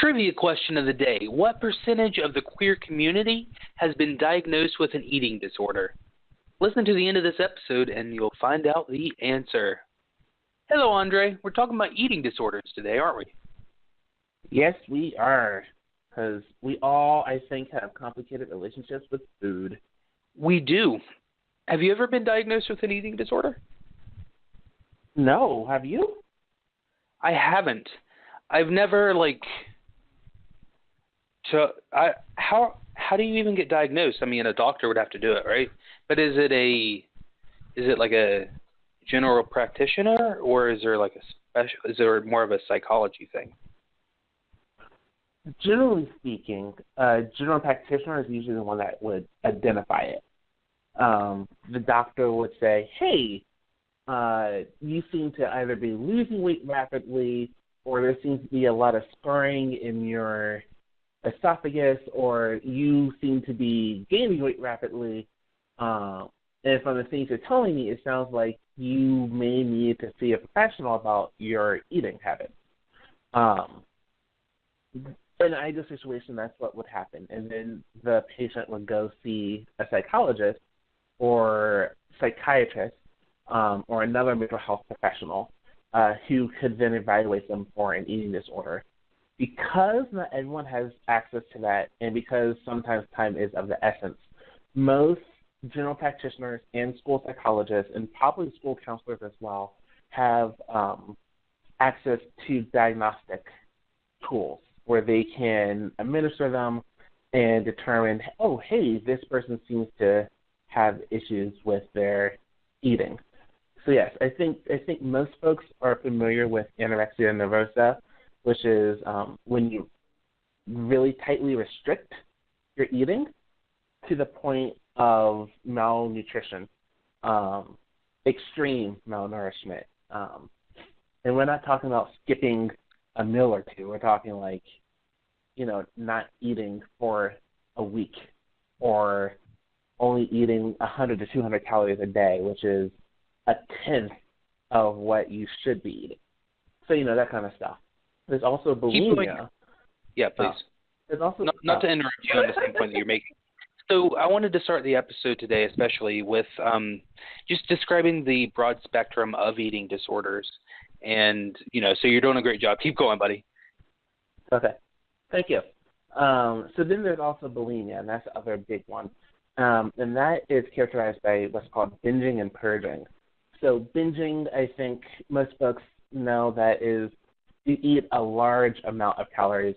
Trivia question of the day. What percentage of the queer community has been diagnosed with an eating disorder? Listen to the end of this episode and you'll find out the answer. Hello, Andre. We're talking about eating disorders today, aren't we? Yes, we are. Because we all, I think, have complicated relationships with food. We do. Have you ever been diagnosed with an eating disorder? No. Have you? I haven't. I've never, how do you even get diagnosed? I mean, a doctor would have to do it, right? But is it like a general practitioner, or is there is there more of a psychology thing? Generally speaking, a general practitioner is usually the one that would identify it. The doctor would say, hey, you seem to either be losing weight rapidly, or there seems to be a lot of scarring in your esophagus, or you seem to be gaining weight rapidly. And from the things you're telling me, it sounds like you may need to see a professional about your eating habits. In an ideal situation, that's what would happen. And then the patient would go see a psychologist or psychiatrist or another mental health professional who could then evaluate them for an eating disorder. Because not everyone has access to that, and because sometimes time is of the essence, most general practitioners and school psychologists, and probably school counselors as well, have access to diagnostic tools where they can administer them and determine, oh, hey, this person seems to have issues with their eating. So yes, I think most folks are familiar with anorexia nervosa, which is when you really tightly restrict your eating to the point of malnutrition, extreme malnourishment. And we're not talking about skipping a meal or two. We're talking not eating for a week, or only eating 100 to 200 calories a day, which is a tenth of what you should be eating. So, that kind of stuff. There's also bulimia. Yeah, please. There's also not to interrupt you on the same point that you're making. So I wanted to start the episode today especially with just describing the broad spectrum of eating disorders. And, so you're doing a great job. Keep going, buddy. Okay. Thank you. So then there's also bulimia, and that's the other big one. And that is characterized by what's called binging and purging. So binging, I think most folks know, that is you eat a large amount of calories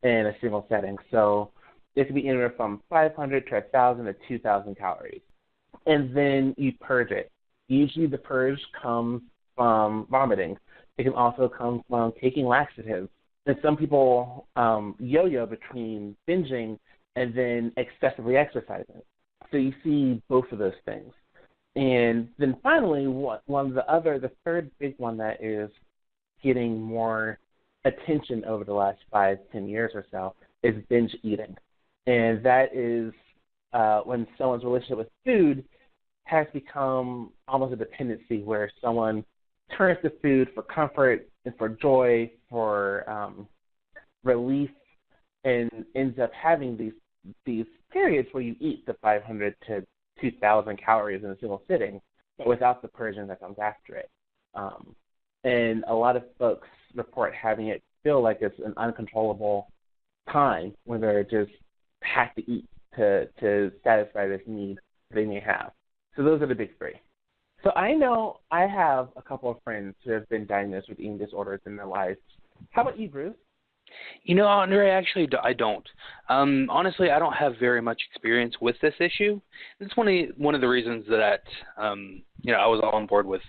in a single setting. So it can be anywhere from 500 to 1,000 to 2,000 calories. And then you purge it. Usually the purge comes from vomiting. It can also come from taking laxatives. And some people yo-yo between binging and then excessively exercising. So you see both of those things. And then finally, the third big one that is getting more attention over the last 5-10 years or so is binge eating. And that is when someone's relationship with food has become almost a dependency, where someone turns to food for comfort and for joy, for relief, and ends up having these periods where you eat the 500 to 2,000 calories in a single sitting, but without the purging that comes after it. And a lot of folks report having it feel like it's an uncontrollable time when they're just have to eat to satisfy this need they may have. So those are the big three. So I know I have a couple of friends who have been diagnosed with eating disorders in their lives. How about you, Bruce? Andre, actually, I don't. Honestly, I don't have very much experience with this issue. It's one of the reasons that, I was all on board with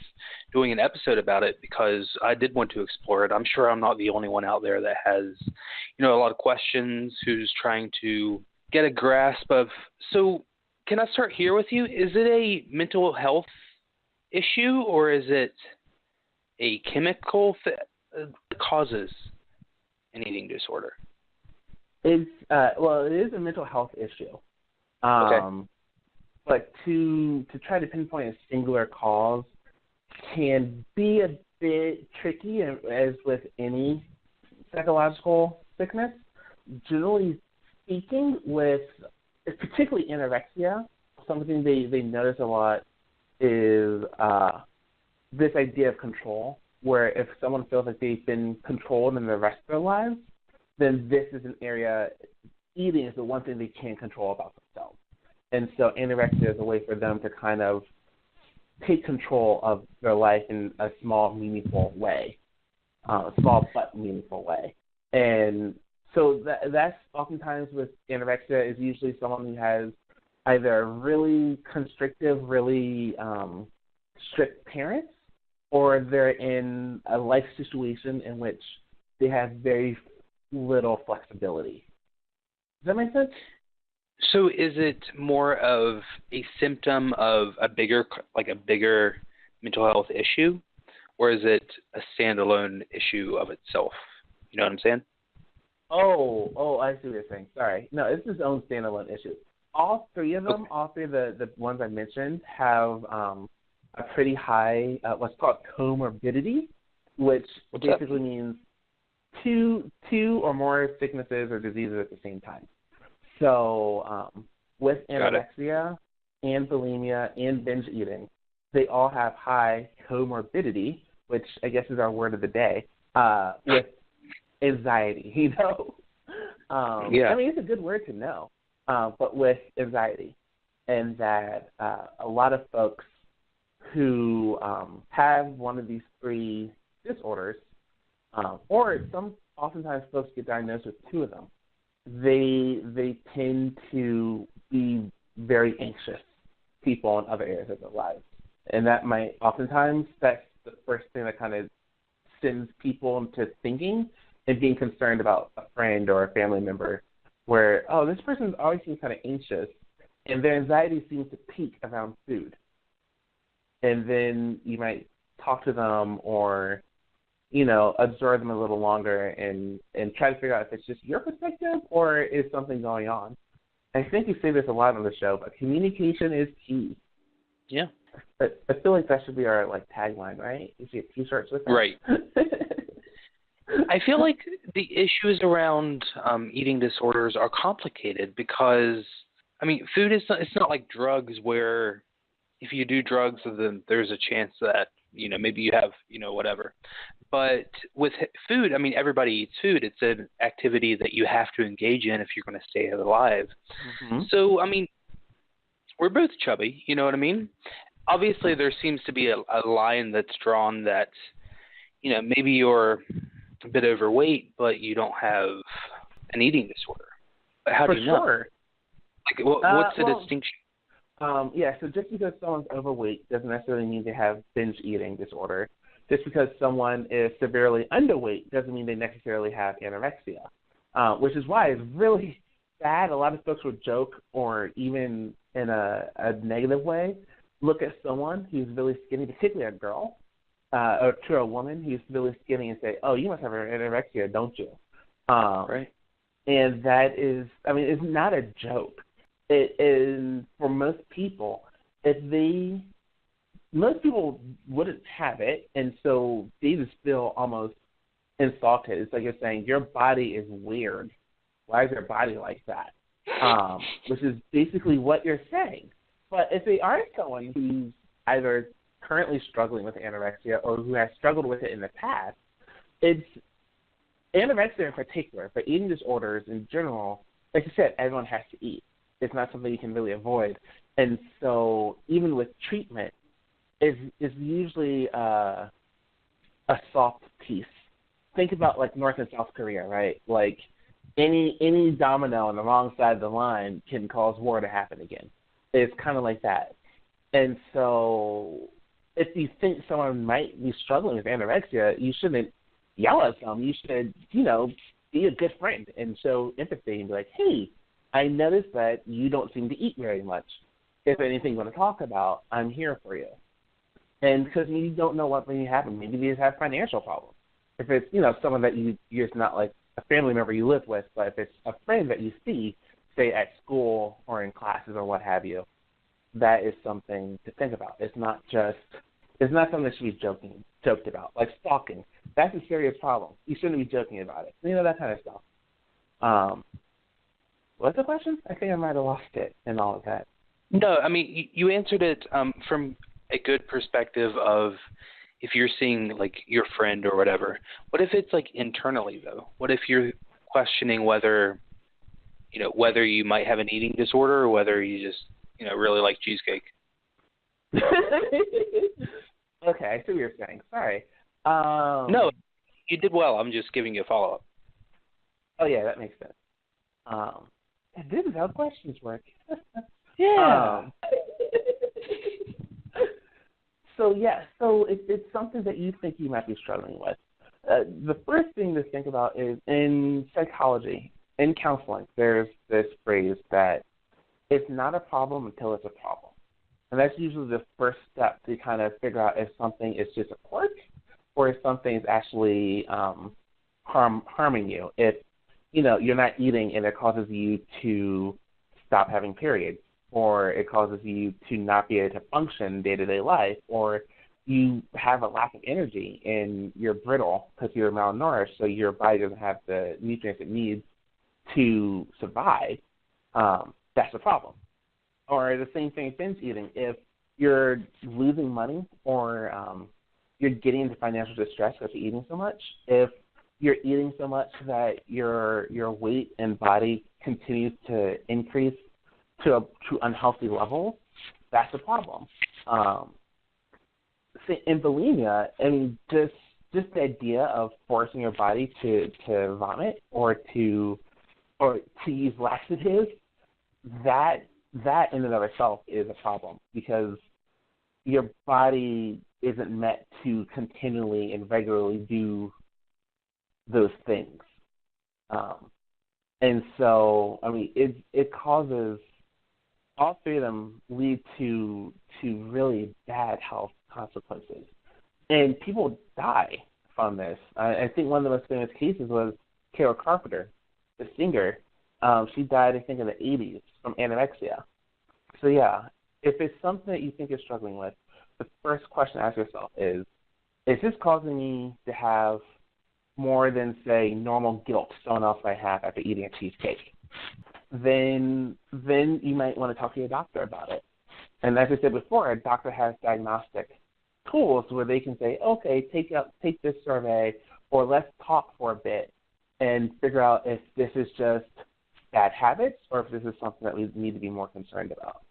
doing an episode about it, because I did want to explore it. I'm sure I'm not the only one out there that has, a lot of questions, who's trying to get a grasp of. So can I start here with you? Is it a mental health issue, or is it a chemical that causes an eating disorder? It is a mental health issue. Okay. But to try to pinpoint a singular cause can be a bit tricky, as with any psychological sickness. Generally speaking, with particularly anorexia, something they notice a lot is this idea of control, where if someone feels like they've been controlled in the rest of their lives, then this is an area, eating is the one thing they can't control about themselves. And so anorexia is a way for them to kind of take control of their life in a small, meaningful way, a small but meaningful way. And so that's oftentimes with anorexia is usually someone who has either really constrictive, really strict parents, or they're in a life situation in which they have very little flexibility. Does that make sense? So is it more of a symptom of a bigger mental health issue, or is it a standalone issue of itself? You know what I'm saying? Oh, I see what you're saying. Sorry. No, it's its own standalone issue. All three of them, all three of the ones I mentioned, have a pretty high what's called comorbidity, which basically means two or more sicknesses or diseases at the same time. So with anorexia and bulimia and binge eating, they all have high comorbidity, which I guess is our word of the day, with anxiety, you know? I mean, it's a good word to know, but with anxiety. And that a lot of folks who have one of these three disorders, or oftentimes folks get diagnosed with two of them, they tend to be very anxious people in other areas of their lives. And that might oftentimes, that's the first thing that kind of sends people into thinking and being concerned about a friend or a family member where, oh, this person always seems kind of anxious, and their anxiety seems to peak around food. And then you might talk to them or, you know, observe them a little longer and try to figure out if it's just your perspective or is something going on. I think you say this a lot on the show, but communication is key. Yeah. I feel like that should be our tagline, right? You see T-shirts with that. Right. I feel like the issues around eating disorders are complicated because, I mean, food is it's not like drugs where if you do drugs, then there's a chance that, you know, maybe you have, you know, whatever. But with food, I mean, everybody eats food. It's an activity that you have to engage in if you're going to stay alive. Mm-hmm. So, I mean, we're both chubby, you know what I mean? Obviously, there seems to be a line that's drawn that, you know, maybe you're a bit overweight, but you don't have an eating disorder. But how do you know? Sure. Like, what's the distinction? So just because someone's overweight doesn't necessarily mean they have binge eating disorder. Just because someone is severely underweight doesn't mean they necessarily have anorexia, which is why it's really sad. A lot of folks would joke, or even in a negative way, look at someone who's really skinny, particularly a girl, or to a woman who's really skinny and say, oh, you must have anorexia, don't you? Right. And that is, I mean, it's not a joke. It is, for most people, most people wouldn't have it, and so they just feel almost insulted. It's like you're saying, your body is weird. Why is your body like that? Which is basically what you're saying. But if they are someone who's either currently struggling with anorexia or who has struggled with it in the past, it's anorexia in particular, but eating disorders in general, like you said, everyone has to eat. It's not something you can really avoid. And so even with treatment, it's usually a soft piece. Think about like North and South Korea, right? Like any domino on the wrong side of the line can cause war to happen again. It's kind of like that. And so if you think someone might be struggling with anorexia, you shouldn't yell at them. You should, you know, be a good friend and show empathy and be like, hey, I noticed that you don't seem to eat very much. If anything you want to talk about, I'm here for you. And because you don't know what may happen. Maybe they just have financial problems. If it's, you know, someone that you're just not like a family member you live with, but if it's a friend that you see, say at school or in classes or what have you, that is something to think about. It's not something that should be joked about. Like stalking. That's a serious problem. You shouldn't be joking about it. You know, that kind of stuff. What's the question? I think I might have lost it in all of that. No, I mean, you answered it from a good perspective of if you're seeing, like, your friend or whatever. What if it's, like, internally, though? What if you're questioning whether you might have an eating disorder or whether you just, really like cheesecake? Okay, I see what you're saying. Sorry. No, you did well. I'm just giving you a follow-up. Oh, yeah, that makes sense. This is how questions work. Yeah. So it's something that you think you might be struggling with. The first thing to think about is in psychology, in counseling, there's this phrase that it's not a problem until it's a problem. And that's usually the first step to kind of figure out if something is just a quirk or if something is actually harming you. If, you're not eating and it causes you to stop having periods, or it causes you to not be able to function day-to-day life, or you have a lack of energy and you're brittle because you're malnourished, so your body doesn't have the nutrients it needs to survive, that's a problem. Or the same thing with binge eating. If you're losing money or you're getting into financial distress because you're eating so much, if you're eating so much that your weight and body continues to increase to unhealthy levels, that's a problem. In bulimia, I mean, just the idea of forcing your body to vomit or to use laxatives, that in and of itself is a problem because your body isn't meant to continually and regularly do those things. And so, I mean, it causes, all three of them lead to really bad health consequences. And people die from this. I think one of the most famous cases was Carol Carpenter, the singer. She died, I think, in the 80s from anorexia. So, yeah, if it's something that you think you're struggling with, the first question to ask yourself is this causing me to have more than, say, normal guilt someone else might have after eating a cheesecake? Then you might want to talk to your doctor about it. And as I said before, a doctor has diagnostic tools where they can say, okay, take this survey, or let's talk for a bit and figure out if this is just bad habits or if this is something that we need to be more concerned about.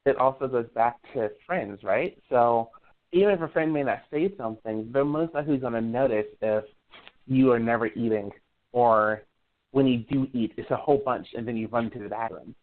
It also goes back to friends, right? So even if a friend may not say something, they're most likely going to notice if you are never eating, or when you do eat, it's a whole bunch and then you run to the bathroom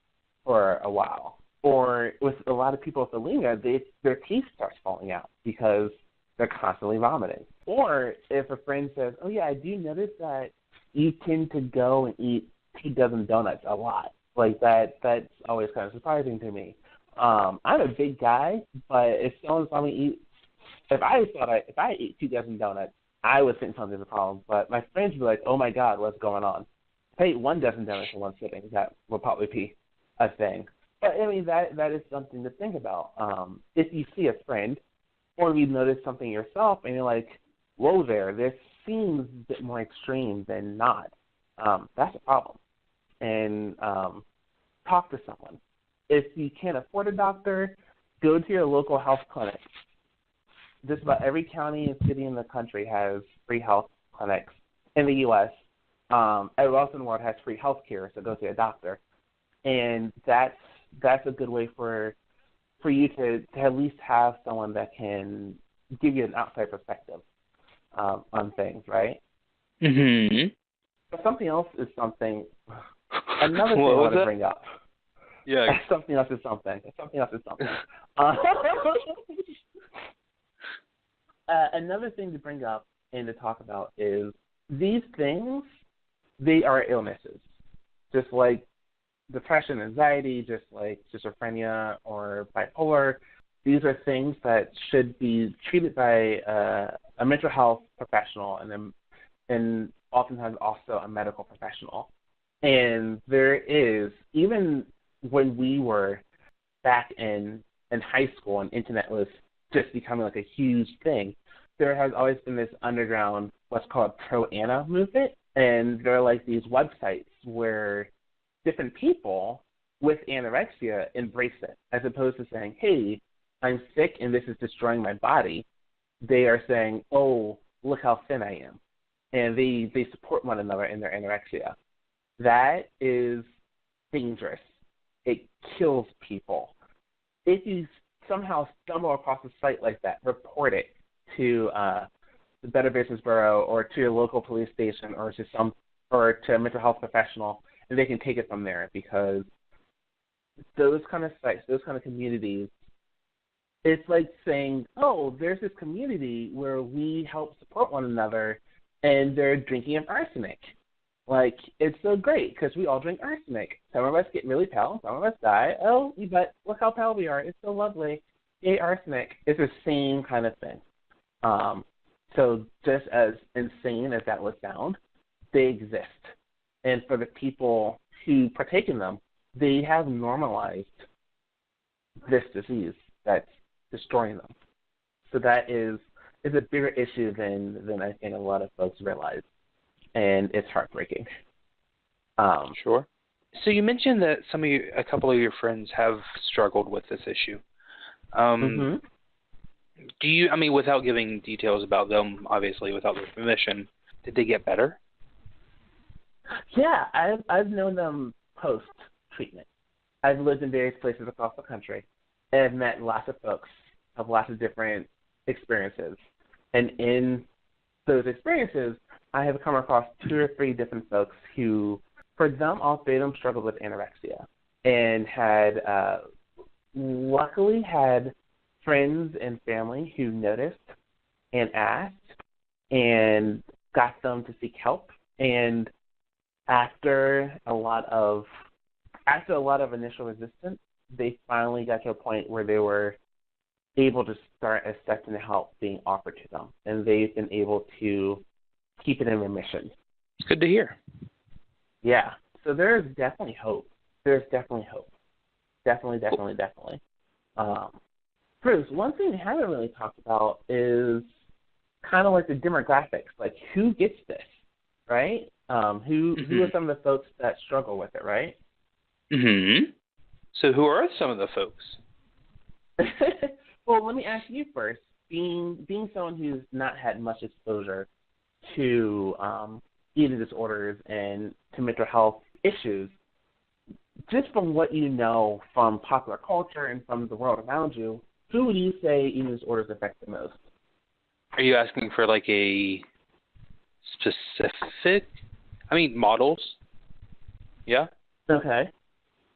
for a while. Or with a lot of people with bulimia, their teeth starts falling out because they're constantly vomiting. Or if a friend says, oh, yeah, I do notice that you tend to go and eat 2 dozen donuts a lot. Like that's always kind of surprising to me. I'm a big guy, but if someone saw me eat, if I ate 2 dozen donuts, I would think something's a problem. But my friends would be like, oh, my God, what's going on? If I ate 1 dozen donuts in one sitting, that would probably be a thing. But, I mean, that is something to think about. If you see a friend or you notice something yourself and you're like, whoa there, this seems a bit more extreme than not, that's a problem. And talk to someone. If you can't afford a doctor, go to your local health clinic. Just about every county and city in the country has free health clinics in the U.S. Everywhere else in the world has free health care, so go to a doctor. And that's a good way for you to at least have someone that can give you an outside perspective on things, right? Mm-hmm. But something else is something. Another thing I want to bring up. Yeah. Something else is something. Something else is something. Another thing to bring up and to talk about is these things, they are illnesses. Just like depression, anxiety, just like schizophrenia or bipolar, these are things that should be treated by a mental health professional and oftentimes also a medical professional. And there is, even when we were back in high school and internet was just becoming like a huge thing, there has always been this underground, what's called pro-Ana movement, And there are like these websites where different people with anorexia embrace it, as opposed to saying, hey, I'm sick and this is destroying my body. They are saying, oh, look how thin I am. And they support one another in their anorexia. That is dangerous. It kills people. If you somehow stumble across a site like that, report it to the Better Business Bureau or to your local police station or to a mental health professional, and they can take it from there, because those kind of sites, those kind of communities, it's like saying, oh, there's this community where we help support one another, and they're drinking of arsenic. Like, it's so great because we all drink arsenic. Some of us get really pale. Some of us die. Oh, but look how pale we are. It's so lovely. Yay, arsenic. It's the same kind of thing. So just as insane as that would sound, they exist. And for the people who partake in them, they have normalized this disease that's destroying them. So that is a bigger issue than I think a lot of folks realize. And it's heartbreaking. Sure. So you mentioned that a couple of your friends have struggled with this issue. Do you, without giving details about them, obviously, without their permission, did they get better? Yeah, I've known them post-treatment. I've lived in various places across the country, and I've met lots of folks of lots of different experiences. And in those experiences, I have come across 2 or 3 different folks who, for them, all 3 of them struggled with anorexia and had luckily had friends and family who noticed and asked and got them to seek help. And after a lot of initial resistance, they finally got to a point where they were able to start accepting the help being offered to them, and they've been able to keep it in remission. It's good to hear. Yeah. So there's definitely hope. There's definitely hope. Definitely. Bruce, one thing we haven't really talked about is kind of like the demographics, like who gets this, right? Who are some of the folks that struggle with it, right? So who are some of the folks? Well, let me ask you first. Being someone who's not had much exposure to eating disorders and to mental health issues, just from what you know from popular culture and from the world around you, who would you say eating disorders affect the most? Are you asking for like a specific, models? Yeah? Okay.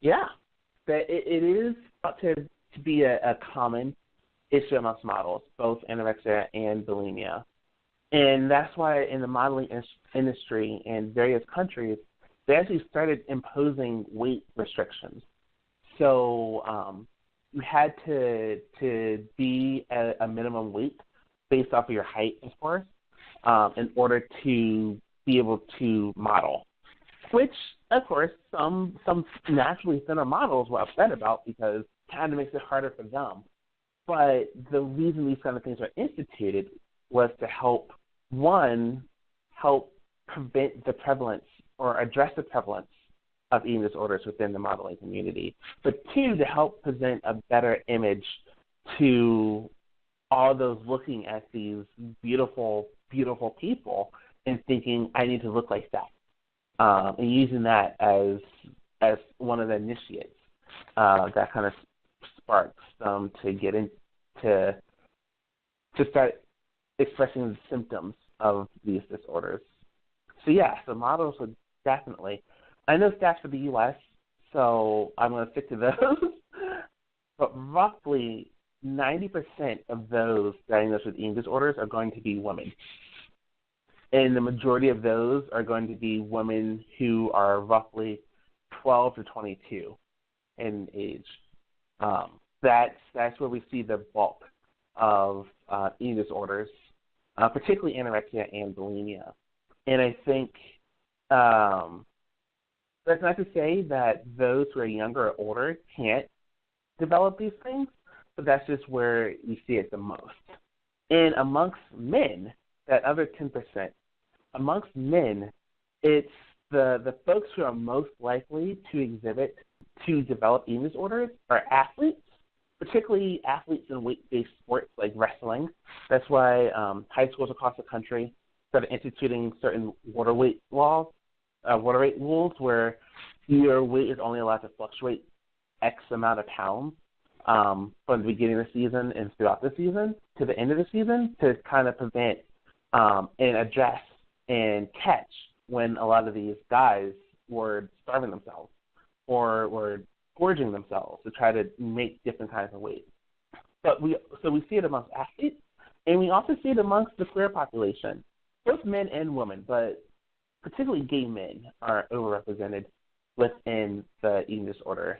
Yeah. But it is thought to be a common issue amongst models, both anorexia and bulimia. And that's why in the modeling industry in various countries, they actually started imposing weight restrictions. So you had to be at a minimum weight based off of your height, of course, in order to be able to model, which, of course, some naturally thinner models were upset about because it kind of makes it harder for them. But the reason these kind of things were instituted was to help prevent the prevalence or address the prevalence of eating disorders within the modeling community, but 2, to help present a better image to all those looking at these beautiful, beautiful people and thinking, I need to look like that, and using that as one of the initiates. That kind of sparks them to get into to start expressing the symptoms of these disorders. So so models would definitely. I know stats for the U.S., so I'm going to stick to those. But roughly 90% of those diagnosed with eating disorders are going to be women. And the majority of those are going to be women who are roughly 12 to 22 in age. That's where we see the bulk of eating disorders, particularly anorexia and bulimia. And I think that's not to say that those who are younger or older can't develop these things, but that's just where you see it the most. And amongst men, that other 10%, amongst men, It's the folks who are most likely to develop eating disorders are athletes, particularly athletes in weight-based sports like wrestling. That's why high schools across the country started instituting certain water weight rules where your weight is only allowed to fluctuate X amount of pounds from the beginning of the season and throughout the season to the end of the season to kind of prevent and address and catch when a lot of these guys were starving themselves or were gorging themselves to try to make different kinds of weight. But we see it amongst athletes, and we also see it amongst the queer population, both men and women, but particularly gay men are overrepresented within the eating disorder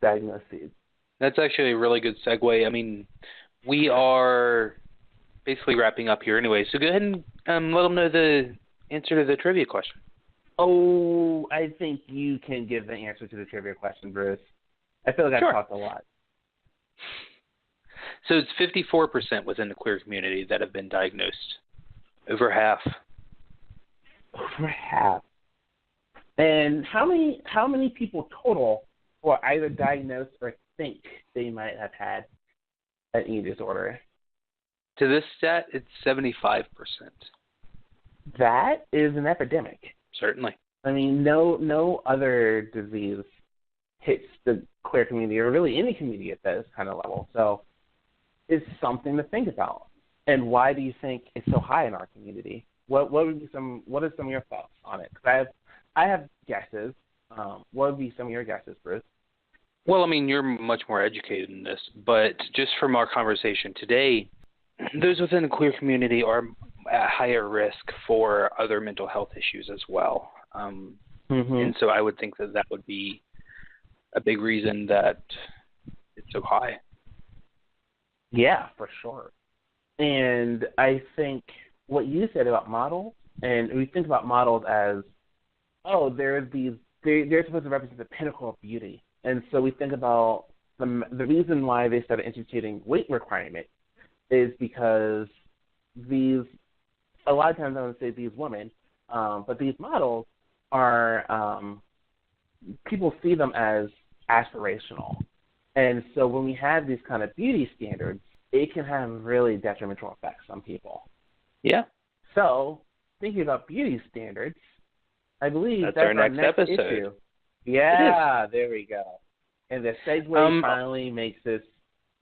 diagnoses. That's actually a really good segue. I mean, we are basically wrapping up here anyway, so go ahead and let them know the answer to the trivia question. Oh, I think you can give the answer to the trivia question, Bruce. I feel like I've talked a lot. So it's 54% within the queer community that have been diagnosed. Over half. Over half. And how many people total were either diagnosed or think they might have had an eating disorder? To this stat, it's 75%. That is an epidemic. Certainly. I mean, no other disease hits the queer community or really any community at this kind of level. So it's something to think about. And why do you think it's so high in our community? What are some of your thoughts on it? Because I have guesses. What would be some of your guesses, Bruce? Well, I mean, you're much more educated in this, but just from our conversation today, those within the queer community are at higher risk for other mental health issues as well. And so I would think that would be a big reason that it's so high. Yeah, for sure. And I think what you said about models, and we think about models as, they're supposed to represent the pinnacle of beauty. And so we think about the reason why they started instituting weight requirement is because a lot of times I would say these women, but these models are, people see them as aspirational. And so when we have these kind of beauty standards, it can have really detrimental effects on people. Yeah. So thinking about beauty standards, I believe that's our next episode. Issue. Yeah, there we go. And the segue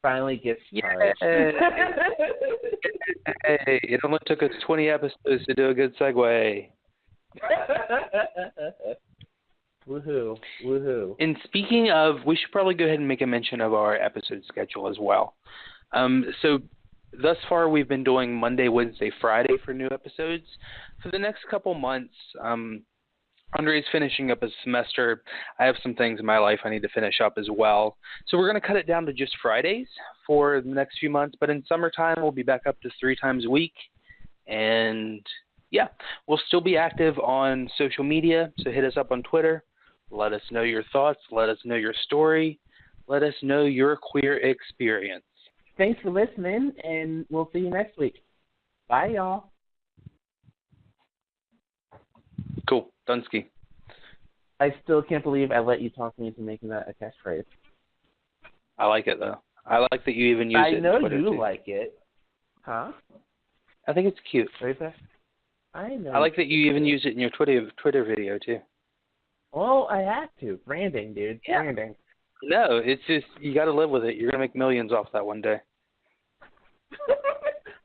finally gets started. Hey, it only took us 20 episodes to do a good segue. Woohoo. And speaking of, we should probably go ahead and make a mention of our episode schedule as well. So thus far we've been doing Monday, Wednesday, Friday for new episodes. For the next couple months, Andre's finishing up his semester. I have some things in my life I need to finish up as well. So we're going to cut it down to just Fridays for the next few months. But in summertime, we'll be back up to 3 times a week. And, yeah, we'll still be active on social media. So hit us up on Twitter. Let us know your thoughts. Let us know your story. Let us know your queer experience. Thanks for listening, and we'll see you next week. Bye, y'all. Cool. Dunsky. I still can't believe I let you talk me into making that a catchphrase. I like it, though. I like that you even use it. I know in Twitter, you too. like it. Huh? I think it's cute. What is that? I know. I like that you even use it in your Twitter video, too. Well, I have to. Branding, dude. Yeah. Branding. No, it's just, you got to live with it. You're going to make millions off that one day.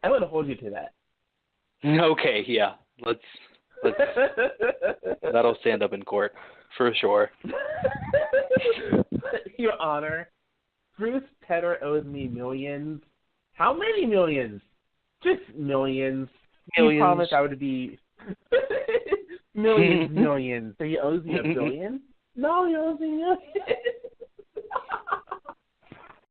I'm going to hold you to that. Okay, yeah. Let's that'll stand up in court, for sure. Your Honor, Bruce Tedder owes me millions. How many millions? Just millions. He promised I would be millions. So he owes me $1 billion? No, he owes me millions.